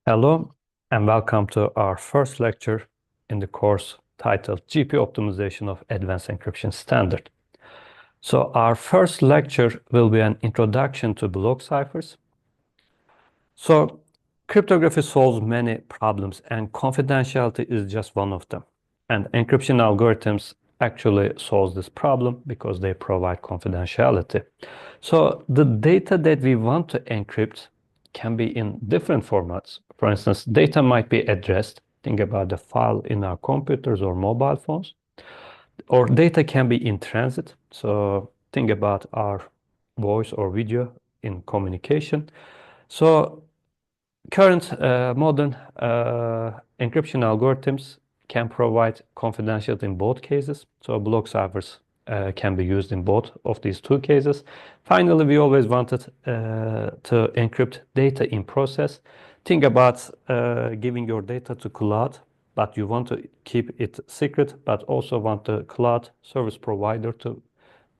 Hello and welcome to our first lecture in the course titled GPU Optimization of Advanced Encryption Standard. So our first lecture will be an introduction to block ciphers. So cryptography solves many problems and confidentiality is just one of them. And encryption algorithms actually solve this problem because they provide confidentiality. So the data that we want to encrypt can be in different formats. For instance, data might be addressed. Think about the file in our computers or mobile phones. Or data can be in transit. So think about our voice or video in communication. So current modern encryption algorithms can provide confidentiality in both cases. So block ciphers can be used in both of these two cases. Finally, we always wanted to encrypt data in process. Think about giving your data to cloud, but you want to keep it secret, but also want the cloud service provider to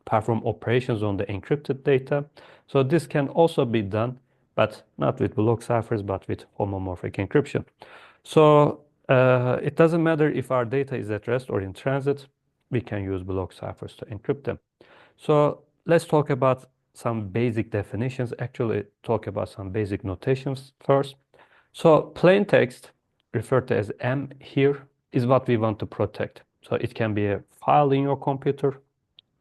perform operations on the encrypted data. So this can also be done, but not with block ciphers, but with homomorphic encryption. So it doesn't matter if our data is at rest or in transit, we can use block ciphers to encrypt them. So let's talk about some basic definitions, actually talk about some basic notations first. So plain text, referred to as M here, is what we want to protect. So it can be a file in your computer,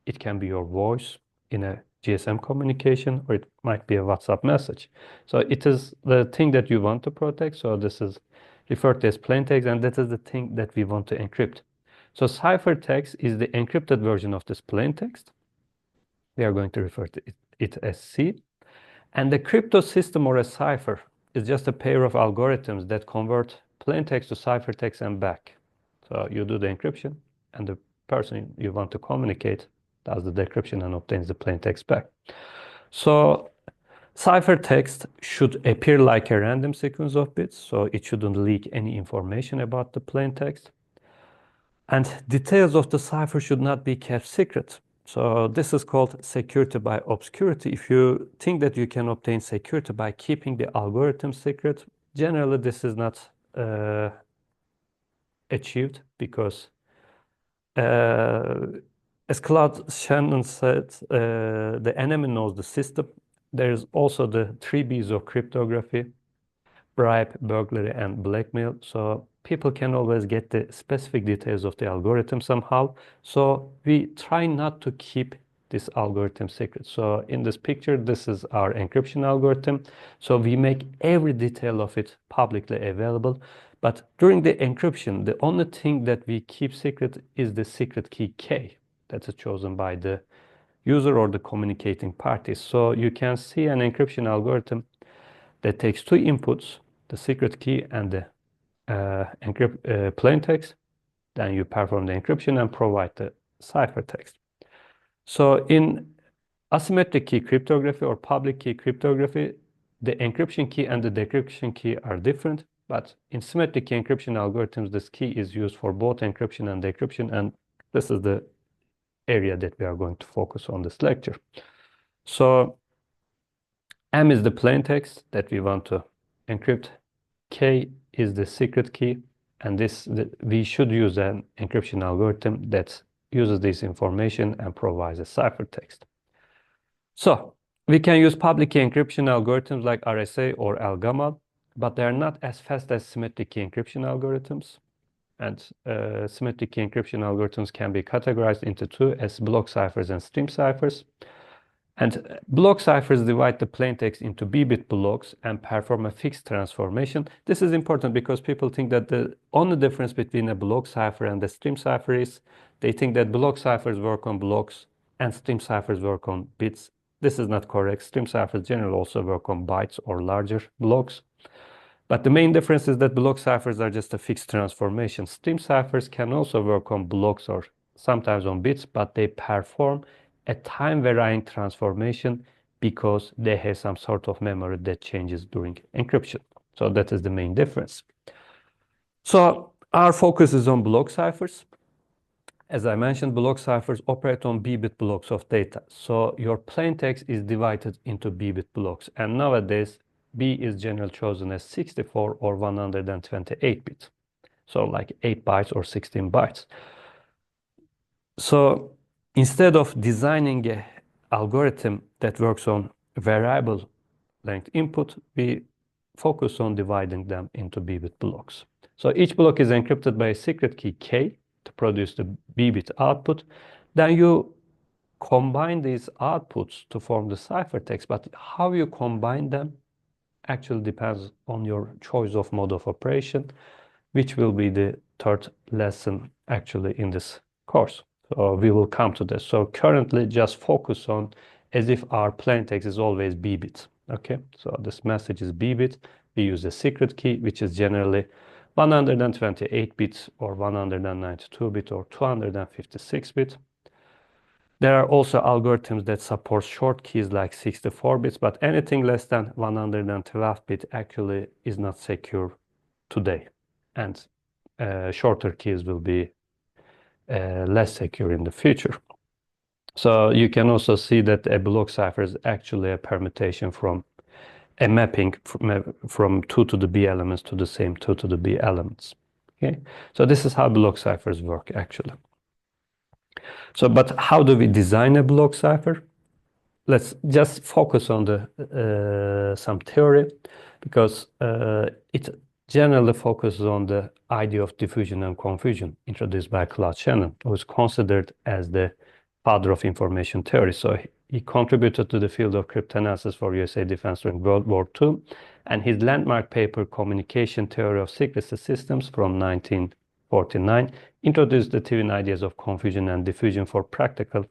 it can be your voice in a GSM communication, or it might be a WhatsApp message. So it is the thing that you want to protect. So this is referred to as plain text, and that is the thing that we want to encrypt. So ciphertext is the encrypted version of this plain text. We are going to refer to it as C. And the crypto system or a cipher is just a pair of algorithms that convert plain text to ciphertext and back. So you do the encryption, and the person you want to communicate does the decryption and obtains the plain text back. So ciphertext should appear like a random sequence of bits, so it shouldn't leak any information about the plain text. And details of the cipher should not be kept secret. So this is called security by obscurity. If you think that you can obtain security by keeping the algorithm secret, generally this is not achieved because as Claude Shannon said, the enemy knows the system. There's also the three B's of cryptography: bribe, burglary, and blackmail. So people can always get the specific details of the algorithm somehow. So we try not to keep this algorithm secret. So in this picture, this is our encryption algorithm. So we make every detail of it publicly available. But during the encryption, the only thing that we keep secret is the secret key K that is chosen by the user or the communicating parties. So you can see an encryption algorithm that takes two inputs, the secret key and the plain text. Then you perform the encryption and provide the ciphertext. So in asymmetric key cryptography or public key cryptography, the encryption key and the decryption key are different. But in symmetric key encryption algorithms, this key is used for both encryption and decryption. And this is the area that we are going to focus on this lecture. So M is the plain text that we want to encrypt. K is the secret key. And we should use an encryption algorithm that uses this information and provides a ciphertext. So we can use public key encryption algorithms like RSA or AlGamal, but they are not as fast as symmetric key encryption algorithms. And symmetric key encryption algorithms can be categorized into two as block ciphers and stream ciphers. And block ciphers divide the plain text into b-bit blocks and perform a fixed transformation. This is important because people think that the only difference between a block cipher and a stream cipher is they think that block ciphers work on blocks and stream ciphers work on bits. This is not correct. Stream ciphers generally also work on bytes or larger blocks. But the main difference is that block ciphers are just a fixed transformation. Stream ciphers can also work on blocks or sometimes on bits, but they perform a time-varying transformation because they have some sort of memory that changes during encryption. So that is the main difference. So our focus is on block ciphers. As I mentioned, block ciphers operate on b-bit blocks of data. So your plain text is divided into b-bit blocks. And nowadays, B is generally chosen as 64 or 128 bits. So like 8 bytes or 16 bytes. So instead of designing an algorithm that works on variable length input, we focus on dividing them into B-bit blocks. So each block is encrypted by a secret key K to produce the B-bit output. Then you combine these outputs to form the ciphertext, but how you combine them actually depends on your choice of mode of operation, which will be the third lesson actually in this course. So we will come to this. So currently just focus on as if our plaintext is always B-bit. Okay, so this message is B-bit. We use a secret key, which is generally 128 bits or 192 bit or 256 bit. There are also algorithms that support short keys like 64 bits, but anything less than 112 bit actually is not secure today. And shorter keys will be less secure in the future. So you can also see that a block cipher is actually a permutation from a mapping from 2 to the B elements to the same 2 to the B elements. Okay, so this is how block ciphers work actually. So, but how do we design a block cipher? Let's just focus on the some theory, because it generally focuses on the idea of diffusion and confusion introduced by Claude Shannon, who is considered as the father of information theory. So he contributed to the field of cryptanalysis for USA defense during World War II, and his landmark paper, Communication Theory of Secrecy Systems from 1949, introduced the twin ideas of confusion and diffusion for practical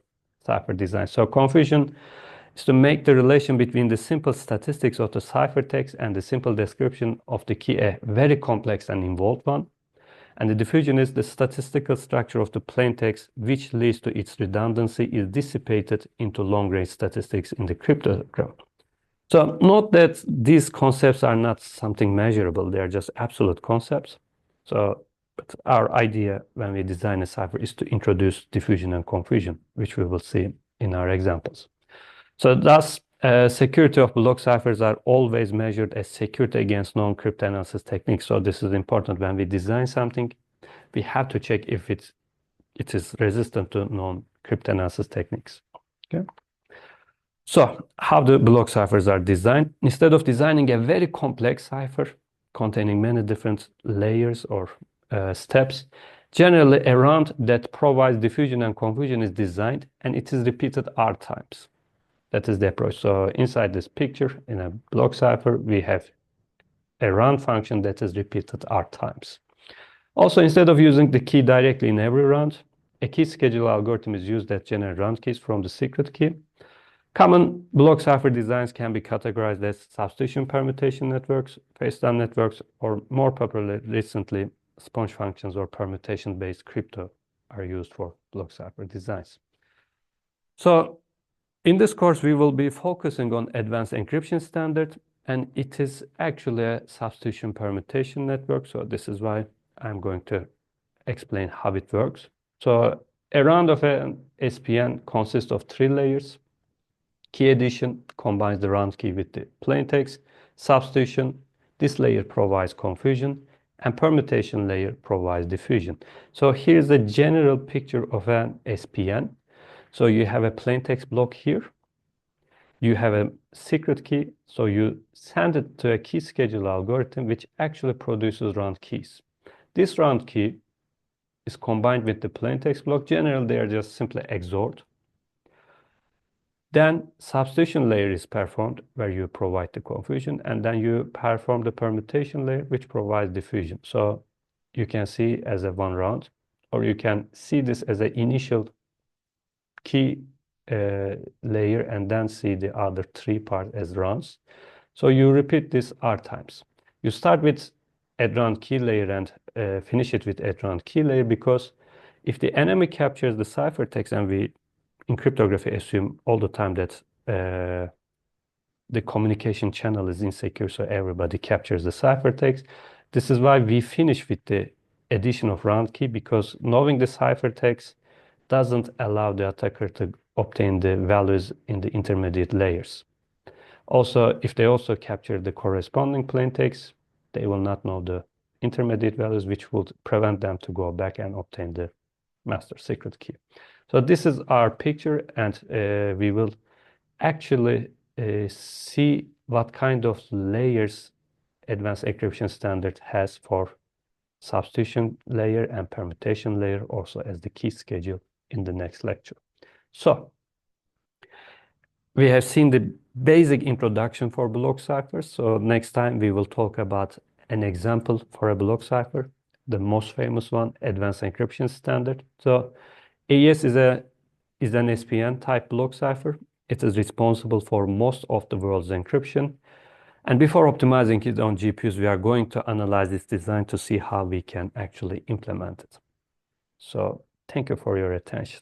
cipher design. So confusion is to make the relation between the simple statistics of the ciphertext and the simple description of the key a very complex and involved one. And the diffusion is the statistical structure of the plaintext, which leads to its redundancy is dissipated into long-range statistics in the cryptogram. So note that these concepts are not something measurable. They are just absolute concepts. So but our idea when we design a cipher is to introduce diffusion and confusion, which we will see in our examples. So thus, security of block ciphers are always measured as security against non-cryptanalysis techniques. So this is important when we design something. We have to check if it is resistant to non-cryptanalysis techniques. Okay. So how the block ciphers are designed? Instead of designing a very complex cipher containing many different layers or steps, generally a round that provides diffusion and confusion is designed, and it is repeated R times. That is the approach. So inside this picture, in a block cipher, we have a round function that is repeated R times. Also, instead of using the key directly in every round, a key schedule algorithm is used that generates round keys from the secret key. Common block cipher designs can be categorized as substitution permutation networks, face-down networks, or more popularly recently, sponge functions or permutation-based crypto are used for block cipher designs. So in this course, we will be focusing on Advanced Encryption Standard, and it is actually a substitution permutation network. So this is why I'm going to explain how it works. So a round of an SPN consists of 3 layers. Key addition combines the round key with the plaintext. Substitution, this layer provides confusion, and permutation layer provides diffusion. So here's a general picture of an SPN. So you have a plaintext block here. You have a secret key. So you send it to a key schedule algorithm, which actually produces round keys. This round key is combined with the plaintext block. Generally, they are just simply XORed. Then substitution layer is performed where you provide the confusion, and then you perform the permutation layer, which provides diffusion. So you can see as a one round, or you can see this as an initial key layer and then see the other 3 parts as rounds. So you repeat this R times. You start with a round key layer and finish it with a round key layer, because if the enemy captures the ciphertext, and we in cryptography assume all the time that the communication channel is insecure, so everybody captures the ciphertext. This is why we finish with the addition of round key, because knowing the ciphertext doesn't allow the attacker to obtain the values in the intermediate layers. Also, if they also capture the corresponding plaintext, they will not know the intermediate values, which would prevent them to go back and obtain the master secret key. So this is our picture, and we will actually see what kind of layers Advanced Encryption Standard has for substitution layer and permutation layer, also as the key schedule in the next lecture. So we have seen the basic introduction for block ciphers. So next time we will talk about an example for a block cipher, the most famous one, Advanced Encryption Standard. So AES is an SPN type block cipher. It is responsible for most of the world's encryption. And before optimizing it on GPUs, we are going to analyze its design to see how we can actually implement it. So thank you for your attention.